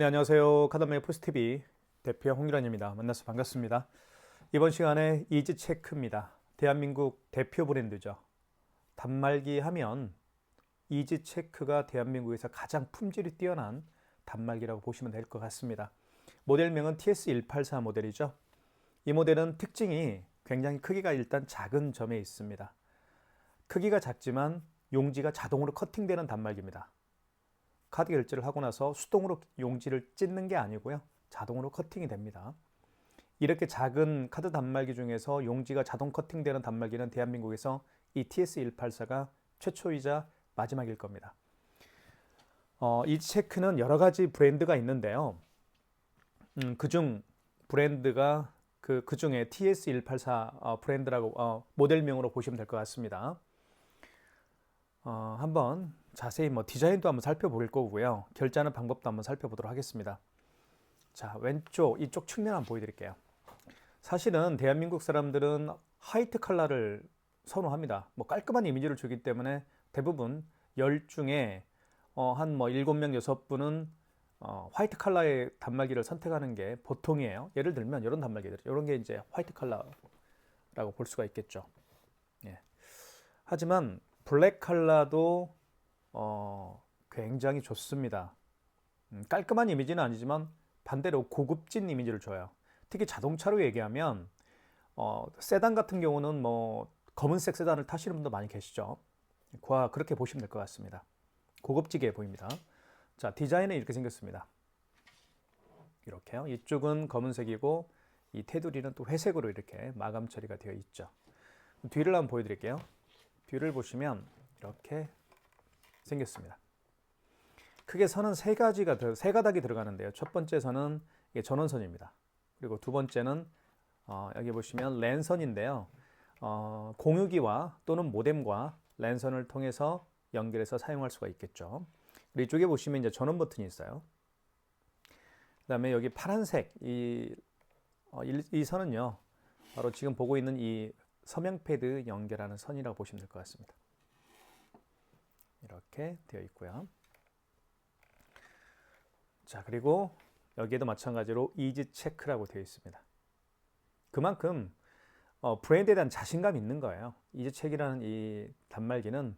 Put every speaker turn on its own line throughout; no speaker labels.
네, 안녕하세요. 카드메이 포스TV 대표 홍유란입니다. 만나서 반갑습니다. 이번 시간에 이지체크입니다. 대한민국 대표 브랜드죠. 단말기 하면 이지체크가 대한민국에서 가장 품질이 뛰어난 단말기라고 보시면 될 것 같습니다. 모델명은 TS184 모델이죠. 이 모델은 특징이 굉장히 크기가 일단 작은 점에 있습니다. 크기가 작지만 용지가 자동으로 커팅되는 단말기입니다. 카드 결제를 하고 나서 수동으로 용지를 찢는 게 아니고요. 자동으로 커팅이 됩니다. 이렇게 작은 카드 단말기 중에서 용지가 자동 커팅되는 단말기는 대한민국에서 이 TS184가 최초이자 마지막일 겁니다. 이 체크는 여러 가지 브랜드가 있는데요. 그중 브랜드가 그중에 TS184 브랜드라고 모델명으로 보시면 될 것 같습니다. 한번 자세히 디자인도 한번 살펴볼 거고요. 결제하는 방법도 한번 살펴보도록 하겠습니다. 자, 왼쪽 이쪽 측면 한번 보여드릴게요. 사실은 대한민국 사람들은 화이트 컬러를 선호합니다. 깔끔한 이미지를 주기 때문에 대부분 10 중에 한 7명, 6분은 화이트 컬러의 단말기를 선택하는 게 보통이에요. 예를 들면 이런 단말기들, 이런 게 이제 화이트 컬러라고 볼 수가 있겠죠. 예. 하지만 블랙 컬러도 굉장히 좋습니다. 깔끔한 이미지는 아니지만 반대로 고급진 이미지를 줘요. 특히 자동차로 얘기하면 세단 같은 경우는 검은색 세단을 타시는 분도 많이 계시죠. 그렇게 보시면 될 것 같습니다. 고급지게 보입니다. 자, 디자인은 이렇게 생겼습니다. 이렇게요. 이쪽은 검은색이고 이 테두리는 또 회색으로 이렇게 마감 처리가 되어 있죠. 뒤를 한번 보여드릴게요. 뒤를 보시면 이렇게 생겼습니다. 크게 선은 세 가닥이 들어가는데요. 첫 번째 선은 이게 전원선입니다. 그리고 두 번째는 여기 보시면 랜선인데요. 공유기와 또는 모뎀과 랜선을 통해서 연결해서 사용할 수가 있겠죠. 그리고 이쪽에 보시면 이제 전원 버튼이 있어요. 그 다음에 여기 파란색 이 선은요, 바로 지금 보고 있는 이 서명 패드 연결하는 선이라고 보시면 될 것 같습니다. 이렇게 되어 있고요. 자, 그리고 여기에도 마찬가지로 이지 체크라고 되어 있습니다. 그만큼 브랜드에 대한 자신감이 있는 거예요. 이지 체크라는 이 단말기는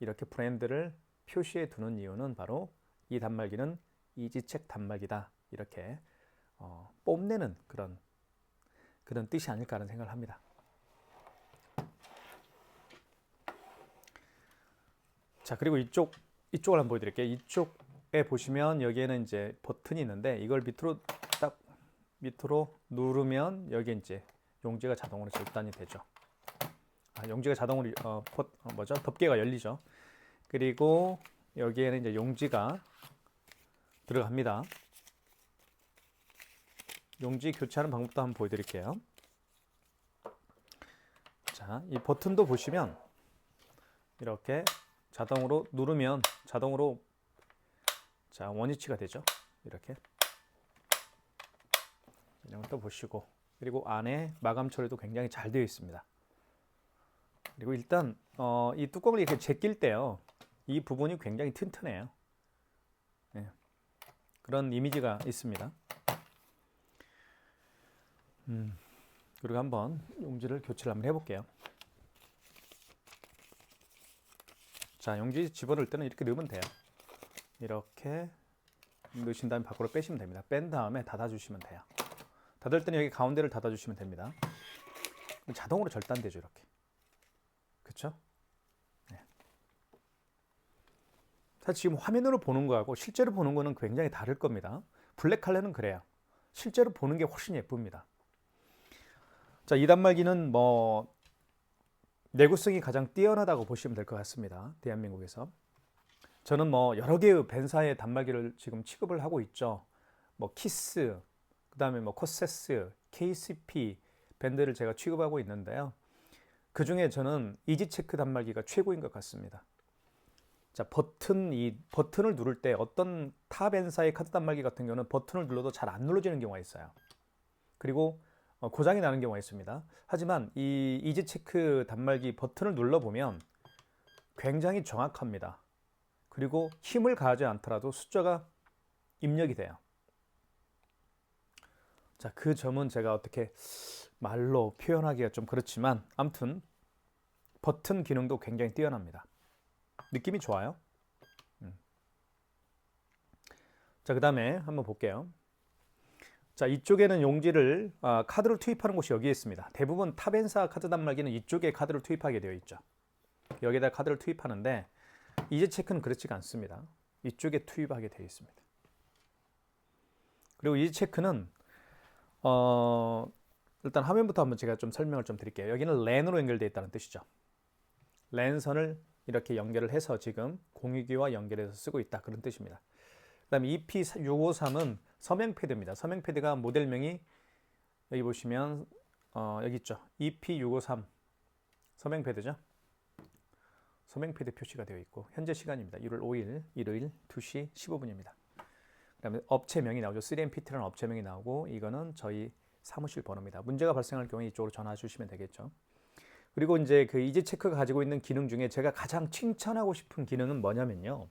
이렇게 브랜드를 표시해 두는 이유는 바로 이 단말기는 이지 체크 단말기다, 이렇게 뽐내는 그런 뜻이 아닐까 하는 생각을 합니다. 자, 그리고 이쪽을 한번 보여드릴게요. 이쪽에 보시면 여기에는 이제 버튼이 있는데 이걸 밑으로 누르면 여기 이제 용지가 자동으로 절단이 되죠. 용지가 자동으로 덮개가 열리죠. 그리고 여기에는 이제 용지가 들어갑니다. 용지 교체하는 방법도 한번 보여드릴게요. 자, 이 버튼도 보시면 이렇게 자동으로 누르면 자동으로 원위치가 되죠. 이렇게 이런 것도 보시고, 그리고 안에 마감 처리도 굉장히 잘 되어 있습니다. 그리고 일단 이 뚜껑을 이렇게 제낄 때요, 이 부분이 굉장히 튼튼해요. 네. 그런 이미지가 있습니다. 그리고 한번 용지를 교체를 한번 해볼게요. 자, 용지 집어넣을 때는 이렇게 넣으면 돼요. 이렇게 넣으신 다음에 밖으로 빼시면 됩니다. 뺀 다음에 닫아주시면 돼요. 닫을 때는 여기 가운데를 닫아주시면 됩니다. 자동으로 절단되죠, 이렇게. 그쵸? 네. 사실 지금 화면으로 보는 거하고 실제로 보는 거는 굉장히 다를 겁니다. 블랙 컬러는 그래요. 실제로 보는 게 훨씬 예쁩니다. 자, 이 단말기는 내구성이 가장 뛰어나다고 보시면 될 것 같습니다. 대한민국에서. 저는 여러 개의 벤사의 단말기를 지금 취급을 하고 있죠. 키스, 그 다음에 코세스, KCP 밴드를 제가 취급하고 있는데요. 그 중에 저는 이지체크 단말기가 최고인 것 같습니다. 자, 이 버튼을 누를 때 어떤 타 벤사의 카드 단말기 같은 경우는 버튼을 눌러도 잘 안 눌러지는 경우가 있어요. 그리고 고장이 나는 경우가 있습니다. 하지만 이 이지체크 단말기 버튼을 눌러보면 굉장히 정확합니다. 그리고 힘을 가하지 않더라도 숫자가 입력이 돼요. 자, 그 점은 제가 어떻게 말로 표현하기가 좀 그렇지만 아무튼 버튼 기능도 굉장히 뛰어납니다. 느낌이 좋아요. 자, 그 다음에 한번 볼게요. 자, 이쪽에는 용지를 카드를 투입하는 곳이 여기에 있습니다. 대부분 탑엔사 카드 단말기는 이쪽에 카드를 투입하게 되어 있죠. 여기다 카드를 투입하는데 이지체크는 그렇지가 않습니다. 이쪽에 투입하게 되어 있습니다. 그리고 이지체크는 일단 화면부터 한번 제가 좀 설명을 좀 드릴게요. 여기는 랜으로 연결되어 있다는 뜻이죠. 랜선을 이렇게 연결을 해서 지금 공유기와 연결해서 쓰고 있다, 그런 뜻입니다. 그 다음에 EP653은 서명 패드입니다. 서명 패드가 모델명이 여기 보시면 여기 있죠. EP653 서명 패드죠. 서명 패드 표시가 되어 있고 현재 시간입니다. 1월 5일 일요일 2시 15분입니다. 그 다음에 업체명이 나오죠. 3MPT라는 업체명이 나오고 이거는 저희 사무실 번호입니다. 문제가 발생할 경우에 이쪽으로 전화 주시면 되겠죠. 그리고 이제 그 이지체크가 가지고 있는 기능 중에 제가 가장 칭찬하고 싶은 기능은 뭐냐면요.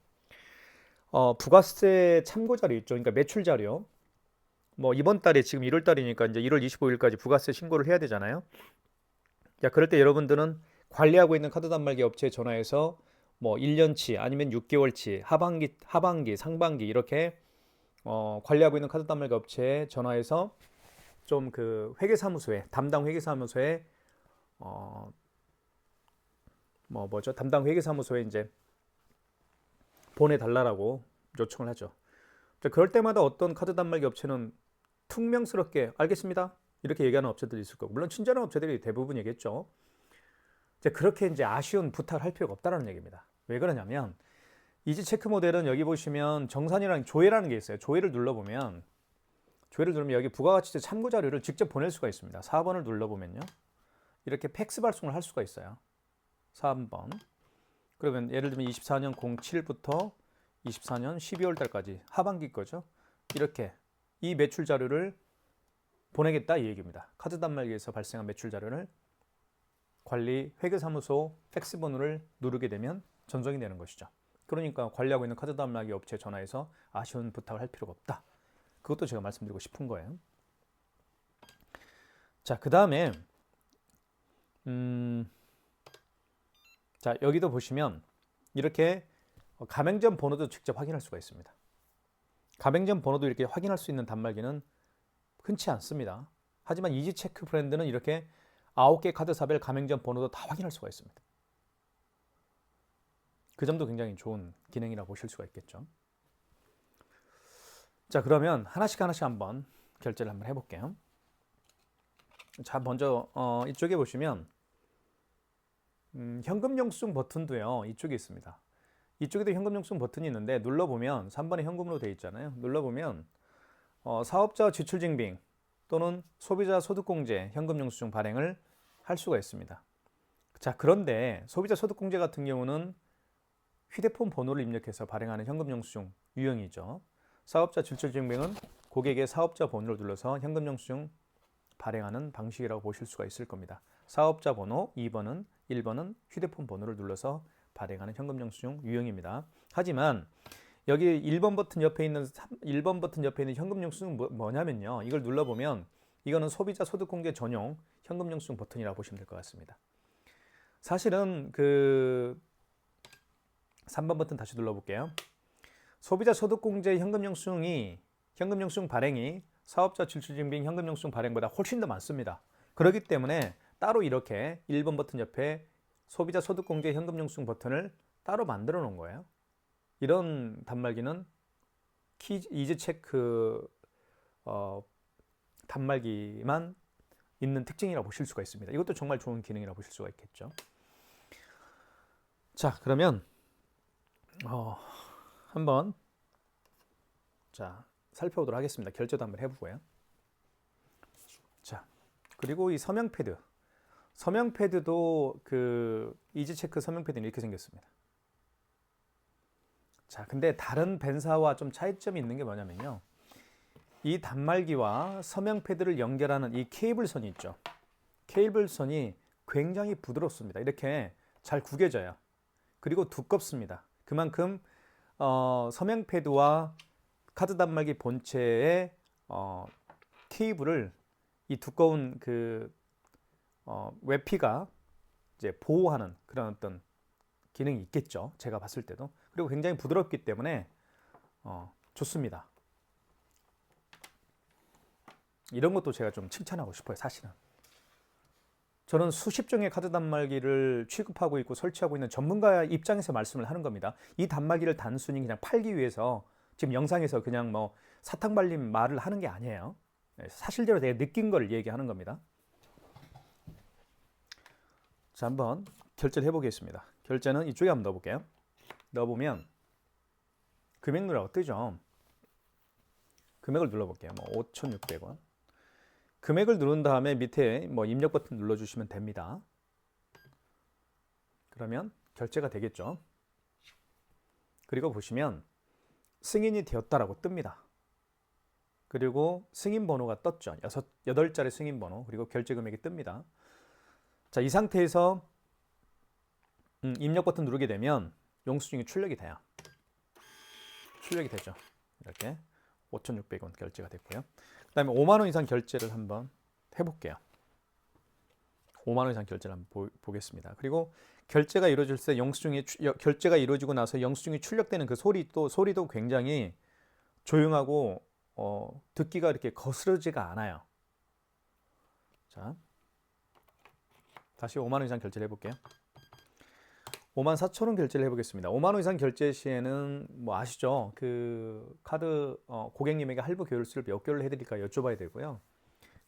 부가세 참고 자료 있죠. 그러니까 매출 자료. 뭐 이번 달에 지금 1월 달이니까 이제 1월 25일까지 부가세 신고를 해야 되잖아요. 자, 그럴 때 여러분들은 관리하고 있는 카드 단말기 업체에 전화해서 뭐 1년치 아니면 6개월치 하반기, 상반기 이렇게 관리하고 있는 카드 단말기 업체에 전화해서 좀 그 회계사무소에 담당 회계사무소에 담당 회계사무소에 이제 보내달라고 요청을 하죠. 그럴 때마다 어떤 카드 단말기 업체는 퉁명스럽게 알겠습니다 이렇게 얘기하는 업체들이 있을 거고, 물론 친절한 업체들이 대부분이겠죠. 그렇게 이제 아쉬운 부탁을 할 필요가 없다는 얘기입니다. 왜 그러냐면 이지체크 모델은 여기 보시면 정산이라는 조회라는 게 있어요. 조회를 눌러보면 여기 부가가치세 참고 자료를 직접 보낼 수가 있습니다. 4번을 눌러보면요, 이렇게 팩스 발송을 할 수가 있어요. 3번. 그러면 예를 들면 24년 07부터 24년 12월 달까지 하반기 거죠. 이렇게 이 매출 자료를 보내겠다 이 얘기입니다. 카드 단말기에서 발생한 매출 자료를 관리 회계사무소 팩스 번호를 누르게 되면 전송이 되는 것이죠. 그러니까 관리하고 있는 카드 단말기 업체에 전화해서 아쉬운 부탁을 할 필요가 없다. 그것도 제가 말씀드리고 싶은 거예요. 자, 그 다음에 자, 여기도 보시면 이렇게 가맹점 번호도 직접 확인할 수가 있습니다. 가맹점 번호도 이렇게 확인할 수 있는 단말기는 흔치 않습니다. 하지만 이지체크 브랜드는 이렇게 9개 카드사별 가맹점 번호도 다 확인할 수가 있습니다. 그 점도 굉장히 좋은 기능이라고 보실 수가 있겠죠. 자, 그러면 하나씩 한번 결제를 한번 해볼게요. 자, 먼저 이쪽에 보시면 현금 영수증 버튼도요, 이쪽에 있습니다. 이쪽에도 현금 영수증 버튼이 있는데 눌러보면 3번에 현금으로 되어 있잖아요. 눌러보면 사업자 지출증빙 또는 소비자 소득공제 현금 영수증 발행을 할 수가 있습니다. 자, 그런데 소비자 소득공제 같은 경우는 휴대폰 번호를 입력해서 발행하는 현금 영수증 유형이죠. 사업자 지출증빙은 고객의 사업자 번호를 눌러서 현금 영수증 발행하는 방식이라고 보실 수가 있을 겁니다. 사업자 번호 2번은 1번은 휴대폰 번호를 눌러서 발행하는 현금 영수증 유형입니다. 하지만 여기 1번 버튼 옆에 있는 현금 영수증은 뭐냐면요, 이걸 눌러보면 이거는 소비자 소득공제 전용 현금 영수증 버튼이라고 보시면 될 것 같습니다. 사실은 그 3번 버튼 다시 눌러볼게요. 소비자 소득공제 현금 영수증 발행이 사업자 지출증빙 현금 영수증 발행보다 훨씬 더 많습니다. 그렇기 때문에 따로 이렇게 1번 버튼 옆에 소비자 소득공제 현금 영수증 버튼을 따로 만들어 놓은 거예요. 이런 단말기는 이지체크 단말기만 있는 특징이라고 보실 수가 있습니다. 이것도 정말 좋은 기능이라고 보실 수가 있겠죠. 자, 그러면 한번 살펴보도록 하겠습니다. 결제도 한번 해보고요. 자, 그리고 이 서명 패드도 그 이지체크 서명 패드는 이렇게 생겼습니다. 자, 근데 다른 벤사와 좀 차이점이 있는 게 뭐냐면요, 이 단말기와 서명 패드를 연결하는 이 케이블선이 있죠. 케이블선이 굉장히 부드럽습니다. 이렇게 잘 구겨져요. 그리고 두껍습니다. 그만큼 서명 패드와 카드 단말기 본체의 케이블을 이 두꺼운 외피가 이제 보호하는 그런 어떤 기능이 있겠죠. 제가 봤을 때도. 그리고 굉장히 부드럽기 때문에 좋습니다. 이런 것도 제가 좀 칭찬하고 싶어요. 사실은. 저는 수십 종의 카드 단말기를 취급하고 있고 설치하고 있는 전문가 입장에서 말씀을 하는 겁니다. 이 단말기를 단순히 그냥 팔기 위해서 지금 영상에서 그냥 뭐 사탕 발린 말을 하는 게 아니에요. 사실대로 내가 느낀 걸 얘기하는 겁니다. 자, 한번 결제를 해보겠습니다. 결제는 이쪽에 한번 넣어볼게요. 넣어보면 금액 누르라고 뜨죠. 금액을 눌러볼게요. 뭐 5,600원. 금액을 누른 다음에 밑에 뭐 입력 버튼 눌러주시면 됩니다. 그러면 결제가 되겠죠. 그리고 보시면 승인이 되었다라고 뜹니다. 그리고 승인 번호가 떴죠. 8자리 승인 번호, 그리고 결제 금액이 뜹니다. 자, 이 상태에서 입력 버튼 누르게 되면 영수증이 출력이 돼요. 출력이 되죠. 이렇게 5,600원 결제가 됐고요. 그 다음에 5만 원 이상 결제를 한번 해볼게요. 5만 원 이상 결제를 한번 보겠습니다. 그리고 결제가 이루어질 때 결제가 이루어지고 나서 영수증이 출력되는 그 소리도 굉장히 조용하고 듣기가 이렇게 거스르지가 않아요. 자, 다시 5만 원 이상 결제를 해볼게요. 54,000원 결제를 해보겠습니다. 5만 원 이상 결제 시에는 뭐 아시죠? 그 카드 고객님에게 할부 교율수를 몇 개월로 해드릴까 여쭤봐야 되고요.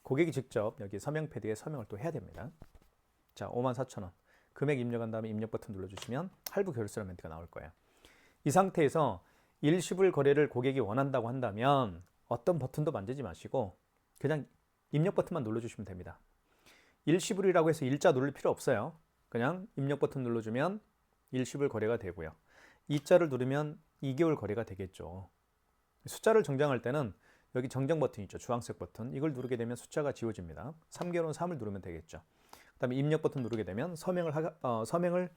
고객이 직접 여기 서명 패드에 서명을 또 해야 됩니다. 자, 54,000원 금액 입력한 다음에 입력 버튼 눌러주시면 할부 교율수라는 멘트가 나올 거예요. 이 상태에서 일시불 거래를 고객이 원한다고 한다면 어떤 버튼도 만지지 마시고 그냥 입력 버튼만 눌러주시면 됩니다. 일시불이라고 해서 일자 누를 필요 없어요. 그냥 입력 버튼 눌러주면 일시불 거래가 되고요. 이자를 누르면 2개월 거래가 되겠죠. 숫자를 정정할 때는 여기 정정 버튼 있죠. 주황색 버튼. 이걸 누르게 되면 숫자가 지워집니다. 3개월은 3을 누르면 되겠죠. 그 다음에 입력 버튼 누르게 되면 서명을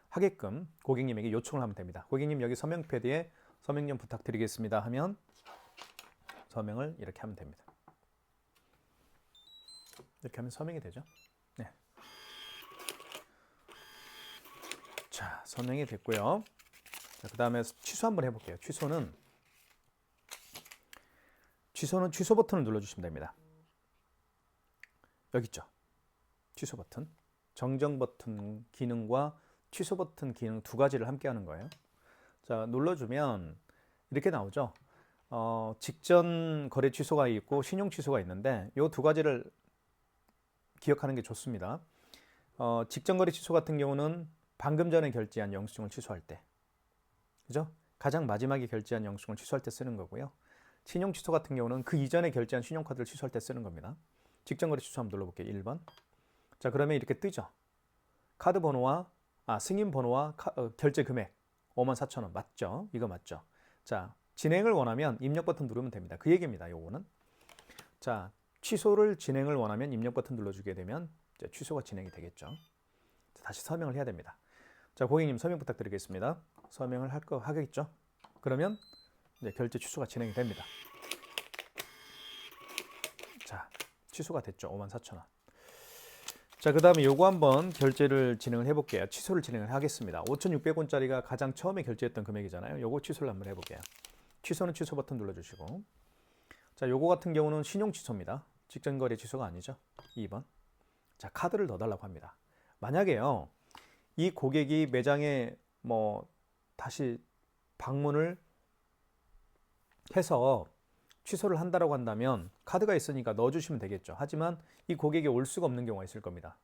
하게끔 고객님에게 요청을 하면 됩니다. 고객님 여기 서명 패드에 서명 좀 부탁드리겠습니다 하면 서명을 이렇게 하면 됩니다. 이렇게 하면 서명이 되죠. 네. 자, 서명이 됐고요. 그 다음에 취소 한번 해볼게요. 취소는 취소 버튼을 눌러주시면 됩니다. 여기 있죠. 취소 버튼. 정정 버튼 기능과 취소 버튼 기능 두 가지를 함께 하는 거예요. 자, 눌러주면 이렇게 나오죠. 직전 거래 취소가 있고 신용 취소가 있는데 이 두 가지를 기억하는 게 좋습니다. 직전 거래 취소 같은 경우는 방금 전에 결제한 영수증을 취소할 때, 그죠? 가장 마지막에 결제한 영수증을 취소할 때 쓰는 거고요. 신용 취소 같은 경우는 그 이전에 결제한 신용카드를 취소할 때 쓰는 겁니다. 직전 거래 취소 한번 눌러볼게요. 1번. 자, 그러면 이렇게 뜨죠. 카드 번호와 승인 번호와 결제 금액 54,000원 맞죠? 이거 맞죠? 자, 진행을 원하면 입력 버튼 누르면 됩니다. 그 얘기입니다. 요거는. 자, 취소를 진행을 원하면 입력 버튼 눌러주게 되면 이제 취소가 진행이 되겠죠. 자, 다시 서명을 해야 됩니다. 자, 고객님 서명 부탁드리겠습니다. 서명을 하겠죠? 그러면 이제 결제 취소가 진행이 됩니다. 자, 취소가 됐죠. 54,000원. 자, 그 다음에 요거 한번 결제를 진행을 해볼게요. 취소를 진행을 하겠습니다. 5,600원짜리가 가장 처음에 결제했던 금액이잖아요. 요거 취소를 한번 해볼게요. 취소는 취소 버튼 눌러주시고, 자, 요거 같은 경우는 신용 취소입니다. 직전 거래 취소가 아니죠. 2번. 자, 카드를 넣어달라고 합니다. 만약에요, 이 고객이 매장에 뭐 다시 방문을 해서 취소를 한다라고 한다면 카드가 있으니까 넣어주시면 되겠죠. 하지만 이 고객이 올 수가 없는 경우가 있을 겁니다.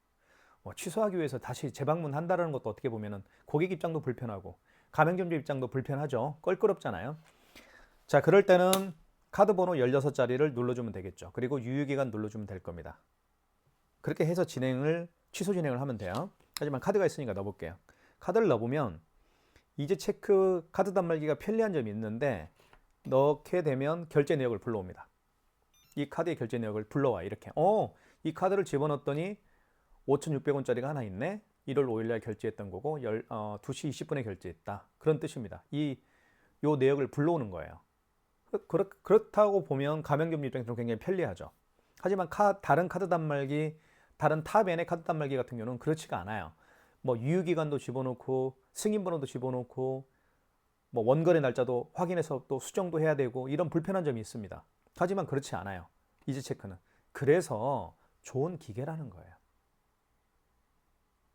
취소하기 위해서 다시 재방문한다는 것도 어떻게 보면은 고객 입장도 불편하고 가맹점주 입장도 불편하죠. 껄끄럽잖아요. 자, 그럴 때는 카드 번호 16자리를 눌러주면 되겠죠. 그리고 유효기간 눌러주면 될 겁니다. 그렇게 해서 취소 진행을 하면 돼요. 하지만 카드가 있으니까 넣어볼게요. 카드를 넣어보면 이제 체크 카드 단말기가 편리한 점이 있는데 넣게 되면 결제 내역을 불러옵니다. 이 카드의 결제 내역을 불러와 이렇게. 이 카드를 집어넣었더니 5,600원짜리가 하나 있네. 1월 5일날 결제했던 거고 2시 20분에 결제했다. 그런 뜻입니다. 요 내역을 불러오는 거예요. 그렇다고 보면 가맹점주 입장에서는 굉장히 편리하죠. 하지만 다른 카드 단말기, 다른 탑N의 카드 단말기 같은 경우는 그렇지가 않아요. 뭐 유효기간도 집어넣고 승인번호도 집어넣고 뭐 원거래 날짜도 확인해서 또 수정도 해야 되고 이런 불편한 점이 있습니다. 하지만 그렇지 않아요. 이지체크는. 그래서 좋은 기계라는 거예요.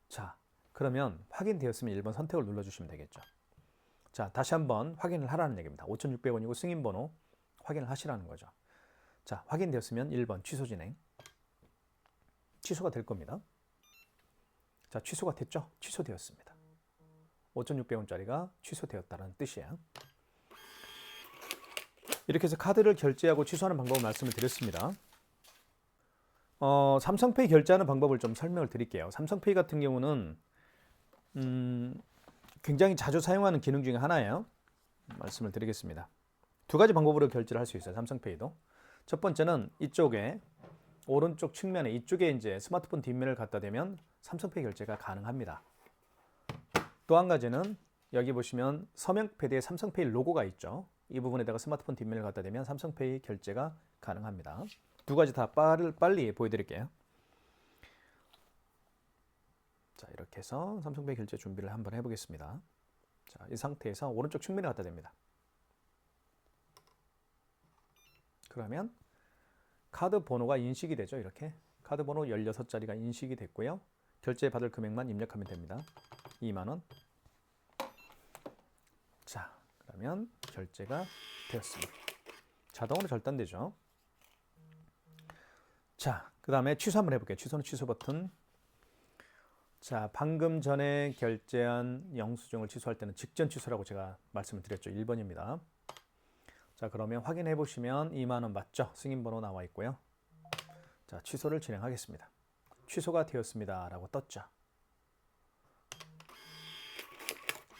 자, 그러면 확인되었으면 1번 선택을 눌러주시면 되겠죠. 자, 다시 한번 확인을 하라는 얘기입니다. 5,600원이고 승인번호 확인을 하시라는 거죠. 자, 확인되었으면 1번 취소 진행. 취소가 될 겁니다. 자, 취소가 됐죠? 취소되었습니다. 5,600원짜리가 취소되었다는 뜻이에요. 이렇게 해서 카드를 결제하고 취소하는 방법을 말씀을 드렸습니다. 삼성페이 결제하는 방법을 좀 설명을 드릴게요. 삼성페이 같은 경우는 굉장히 자주 사용하는 기능 중에 하나예요. 말씀을 드리겠습니다. 두 가지 방법으로 결제를 할 수 있어요. 삼성페이도. 첫 번째는 이쪽에 오른쪽 측면에 이쪽에 이제 스마트폰 뒷면을 갖다 대면 삼성페이 결제가 가능합니다. 또 한 가지는 여기 보시면 서명 패드에 삼성페이 로고가 있죠. 이 부분에다가 스마트폰 뒷면을 갖다 대면 삼성페이 결제가 가능합니다. 두 가지 다 빨리 보여드릴게요. 자, 이렇게 해서 삼성페이 결제 준비를 한번 해보겠습니다. 자, 이 상태에서 오른쪽 측면에 갖다 댑니다. 그러면 카드 번호가 인식이 되죠. 이렇게 카드 번호 16자리가 인식이 됐고요. 결제 받을 금액만 입력하면 됩니다. 2만원. 자, 그러면 결제가 되었습니다. 자동으로 절단되죠. 자, 그 다음에 취소 한번 해볼게요. 취소는 취소 버튼. 자, 방금 전에 결제한 영수증을 취소할 때는 직전 취소라고 제가 말씀을 드렸죠. 1번입니다. 자, 그러면 확인해 보시면 2만원 맞죠? 승인번호 나와 있고요. 자, 취소를 진행하겠습니다. 취소가 되었습니다 라고 떴죠.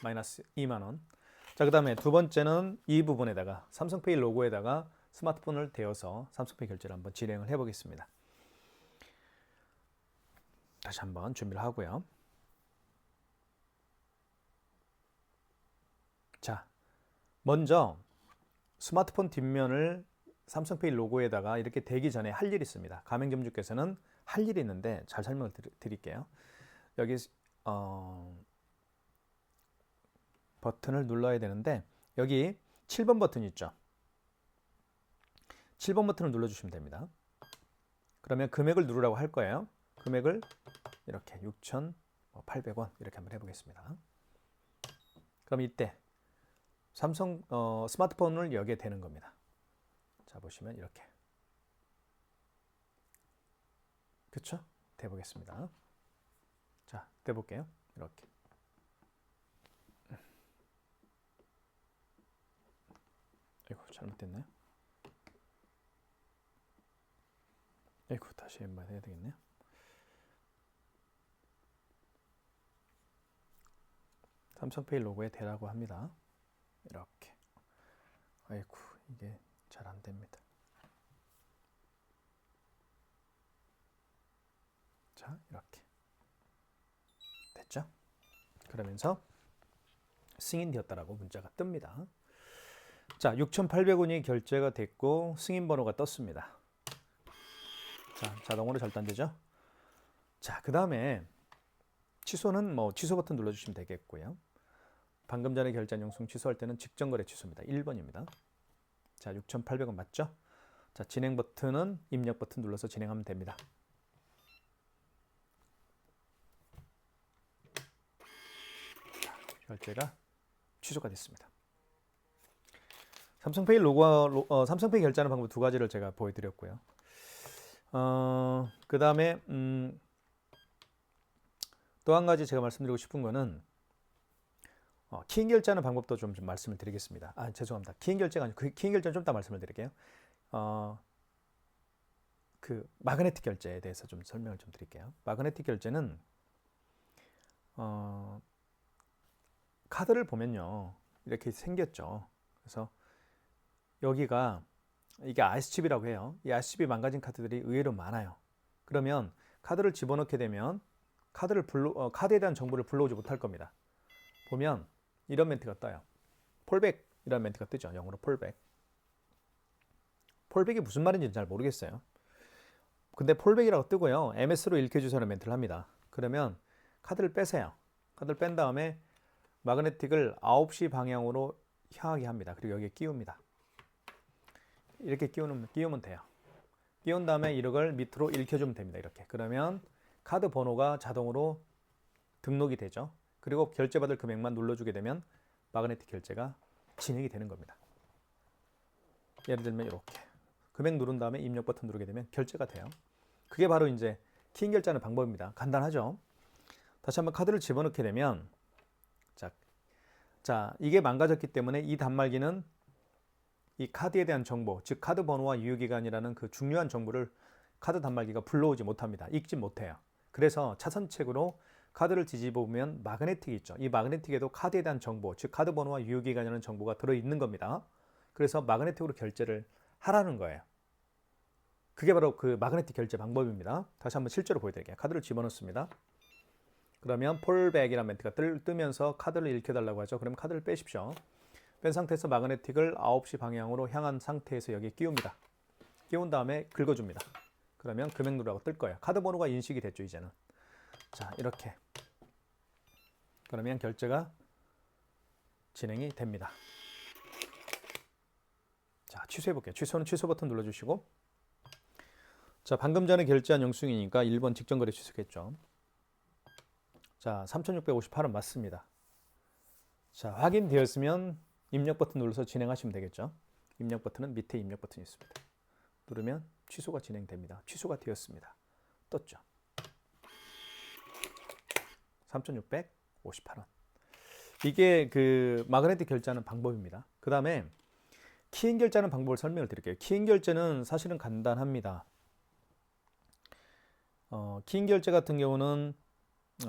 마이너스 2만원. 자, 그 다음에 두 번째는 이 부분에다가 삼성페이 로고에다가 스마트폰을 대어서 삼성페이 결제를 한번 진행을 해 보겠습니다. 다시 한번 준비를 하고요. 자, 먼저 스마트폰 뒷면을 삼성페이 로고에다가 이렇게 대기 전에 할 일이 있습니다. 가맹점주께서는 할 일이 있는데 잘 설명을 드릴게요. 여기 버튼을 눌러야 되는데 여기 7번 버튼 있죠. 7번 버튼을 눌러주시면 됩니다. 그러면 금액을 누르라고 할 거예요. 금액을 이렇게 6,800원 이렇게 한번 해보겠습니다. 그럼 이때 삼성 스마트폰을 여기에 대는 겁니다. 자, 보시면 이렇게. 그쵸? 대보겠습니다. 자, 대볼게요. 이렇게. 아이고, 잘못됐나요? 아이고, 다시 한번 해야 되겠네요. 삼성페이 로고에 대라고 합니다. 이렇게. 아이고, 이게 잘 안 됩니다. 자, 이렇게. 됐죠? 그러면서 승인되었다라고 문자가 뜹니다. 자, 6,800원이 결제가 됐고 승인 번호가 떴습니다. 자, 자동으로 절단되죠? 자, 그 다음에 취소는 뭐 취소 버튼 눌러주시면 되겠고요. 방금 전에 결제한 영수증 취소할 때는 직전거래 취소입니다. 1번입니다. 자, 6,800원 맞죠? 자, 진행 버튼은 입력 버튼 눌러서 진행하면 됩니다. 자, 결제가 취소가 됐습니다. 삼성페이 삼성페이 결제하는 방법 두 가지를 제가 보여드렸고요. 그 다음에 또 한 가지 제가 말씀드리고 싶은 거는 키인 결제하는 방법도 좀 말씀을 드리겠습니다. 아, 죄송합니다. 키인 결제가 아니고 키인 결제는 좀 이따 말씀을 드릴게요. 그 마그네틱 결제에 대해서 좀 설명을 좀 드릴게요. 마그네틱 결제는 카드를 보면요 이렇게 생겼죠. 그래서 여기가 이게 RC칩이라고 해요. 이 RC칩이 망가진 카드들이 의외로 많아요. 그러면 카드를 집어넣게 되면 카드에 대한 정보를 불러오지 못할 겁니다. 보면 이런 멘트가 떠요. 폴백이라는 멘트가 뜨죠. 영어로 폴백. 폴백이 무슨 말인지 잘 모르겠어요. 근데 폴백이라고 뜨고요. MS로 읽혀주세요라는 멘트를 합니다. 그러면 카드를 빼세요. 카드를 뺀 다음에 마그네틱을 9시 방향으로 향하게 합니다. 그리고 여기에 끼웁니다. 이렇게 끼우면 돼요. 끼운 다음에 이걸 밑으로 읽혀주면 됩니다. 이렇게. 그러면 카드 번호가 자동으로 등록이 되죠. 그리고 결제받을 금액만 눌러주게 되면 마그네틱 결제가 진행이 되는 겁니다. 예를 들면 이렇게 금액 누른 다음에 입력 버튼 누르게 되면 결제가 돼요. 그게 바로 이제 키인 결제하는 방법입니다. 간단하죠? 다시 한번 카드를 집어넣게 되면 자, 이게 망가졌기 때문에 이 단말기는 이 카드에 대한 정보, 즉 카드 번호와 유효기간이라는 그 중요한 정보를 카드 단말기가 불러오지 못합니다. 읽지 못해요. 그래서 차선책으로 카드를 뒤집어 보면 마그네틱이 있죠. 이 마그네틱에도 카드에 대한 정보, 즉 카드 번호와 유효기간이라는 정보가 들어있는 겁니다. 그래서 마그네틱으로 결제를 하라는 거예요. 그게 바로 그 마그네틱 결제 방법입니다. 다시 한번 실제로 보여드릴게요. 카드를 집어넣습니다. 그러면 폴백이라는 멘트가 뜨면서 카드를 읽혀달라고 하죠. 그럼 카드를 빼십시오. 뺀 상태에서 마그네틱을 9시 방향으로 향한 상태에서 여기에 끼웁니다. 끼운 다음에 긁어줍니다. 그러면 금액 누르라고 뜰 거예요. 카드 번호가 인식이 됐죠, 이제는. 자, 이렇게. 그러면 결제가 진행이 됩니다. 자, 취소해 볼게요. 취소는 취소 버튼 눌러주시고. 자, 방금 전에 결제한 영수증이니까 1번 직전거래 취소겠죠. 자, 3,658원 맞습니다. 자, 확인되었으면 입력 버튼 눌러서 진행하시면 되겠죠. 입력 버튼은 밑에 입력 버튼이 있습니다. 누르면 취소가 진행됩니다. 취소가 되었습니다. 떴죠. 3,658원. 이게 그 마그네틱 결제하는 방법입니다. 그 다음에 키인 결제하는 방법을 설명을 드릴게요. 키인 결제는 사실은 간단합니다. 키인 결제 같은 경우는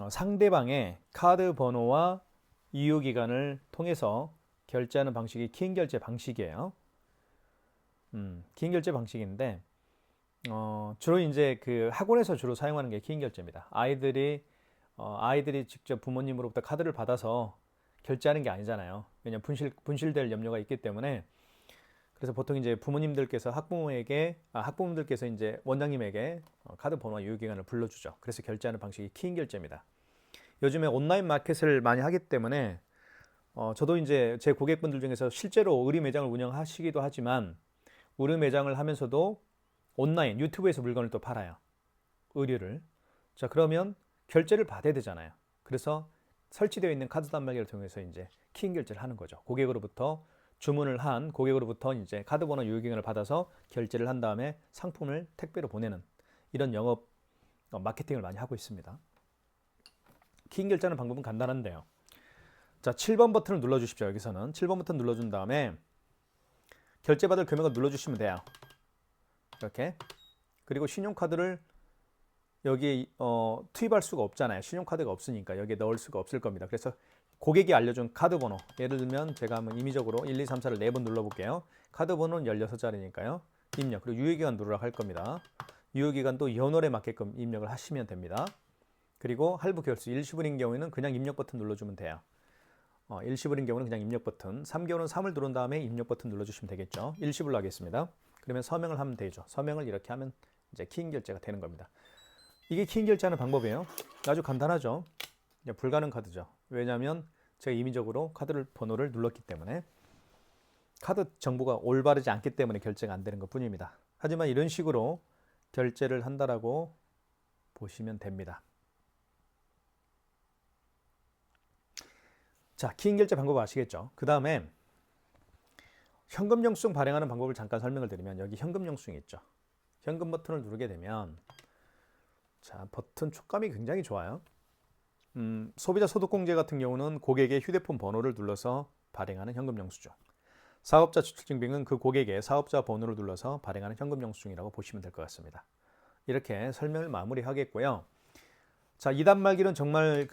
상대방의 카드 번호와 유효기간을 통해서 결제하는 방식이 키인 결제 방식이에요. 키인 결제 방식인데 주로 이제 그 학원에서 주로 사용하는 게 키인 결제입니다. 아이들이 직접 부모님으로부터 카드를 받아서 결제하는 게 아니잖아요. 왜냐하면 분실될 염려가 있기 때문에. 그래서 보통 이제 부모님들께서 학부모님들께서 이제 원장님에게 카드 번호와 유효기간을 불러주죠. 그래서 결제하는 방식이 키인 결제입니다. 요즘에 온라인 마켓을 많이 하기 때문에 저도 이제 제 고객분들 중에서 실제로 의류 매장을 운영하시기도 하지만 의류 매장을 하면서도 온라인 유튜브에서 물건을 또 팔아요. 의류를. 자, 그러면 결제를 받아야 되잖아요. 그래서 설치되어 있는 카드 단말기를 통해서 이제 키인 결제를 하는 거죠. 고객으로부터 주문을 한 고객으로부터 이제 카드 번호 유효기간을 받아서 결제를 한 다음에 상품을 택배로 보내는 이런 영업 마케팅을 많이 하고 있습니다. 키인 결제하는 방법은 간단한데요. 자, 7번 버튼을 눌러주십시오. 여기서는 7번 버튼 눌러준 다음에 결제받을 금액을 눌러주시면 돼요. 이렇게. 그리고 신용카드를 여기에 투입할 수가 없잖아요. 신용카드가 없으니까 여기에 넣을 수가 없을 겁니다. 그래서 고객이 알려준 카드 번호, 예를 들면 제가 한번 임의적으로 1, 2, 3, 4를 4번 눌러볼게요. 카드 번호는 16자리니까요. 입력, 그리고 유효기간 누르라고 할 겁니다. 유효기간도 연월에 맞게끔 입력을 하시면 됩니다. 그리고 할부 결수 일시불인 경우에는 그냥 입력 버튼 눌러주면 돼요. 일시불인 경우는 그냥 입력 버튼, 3개월은 3을 누른 다음에 입력 버튼 눌러주시면 되겠죠. 일시불로 하겠습니다. 그러면 서명을 하면 되죠. 서명을 이렇게 하면 이제 키인 결제가 되는 겁니다. 이게 키인 결제하는 방법이에요. 아주 간단하죠. 불가능 카드죠. 왜냐하면 제가 임의적으로 카드 번호를 눌렀기 때문에 카드 정보가 올바르지 않기 때문에 결제가 안 되는 것 뿐입니다. 하지만 이런 식으로 결제를 한다라고 보시면 됩니다. 자, 키인 결제 방법 아시겠죠? 그 다음에 현금 영수증 발행하는 방법을 잠깐 설명을 드리면 여기 현금 영수증이 있죠. 현금 버튼을 누르게 되면 자, 버튼 촉감이 굉장히 좋아요. 소비자 소득공제 같은 경우는 고객의 휴대폰 번호를 눌러서 발행하는 현금 영수증. 사업자 추출증빙은 그 고객의 사업자 번호를 눌러서 발행하는 현금 영수증이라고 보시면 될 것 같습니다. 이렇게 설명을 마무리하겠고요. 자, 이 단말기는 정말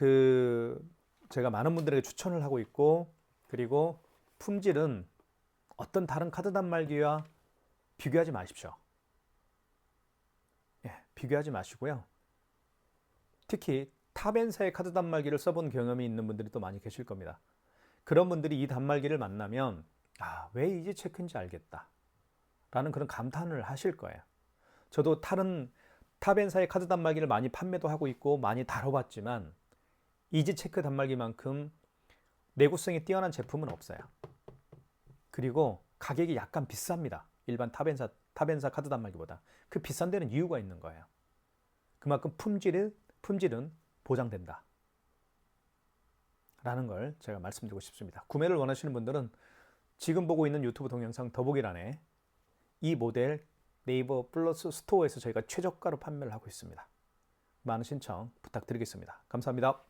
제가 많은 분들에게 추천을 하고 있고, 그리고 품질은 어떤 다른 카드 단말기와 비교하지 마십시오. 예, 비교하지 마시고요. 특히 탑엔사의 카드 단말기를 써본 경험이 있는 분들이 또 많이 계실 겁니다. 그런 분들이 이 단말기를 만나면 왜 이지 체크인지 알겠다 라는 그런 감탄을 하실 거예요. 저도 다른 탑엔사의 카드 단말기를 많이 판매도 하고 있고 많이 다뤄봤지만 이지체크 단말기만큼 내구성이 뛰어난 제품은 없어요. 그리고 가격이 약간 비쌉니다. 일반 탑엔사 카드 단말기보다. 그 비싼 데는 이유가 있는 거예요. 그만큼 품질은 보장된다 라는 걸 제가 말씀드리고 싶습니다. 구매를 원하시는 분들은 지금 보고 있는 유튜브 동영상 더보기란에 이 모델 네이버 플러스 스토어에서 저희가 최저가로 판매를 하고 있습니다. 많은 신청 부탁드리겠습니다. 감사합니다.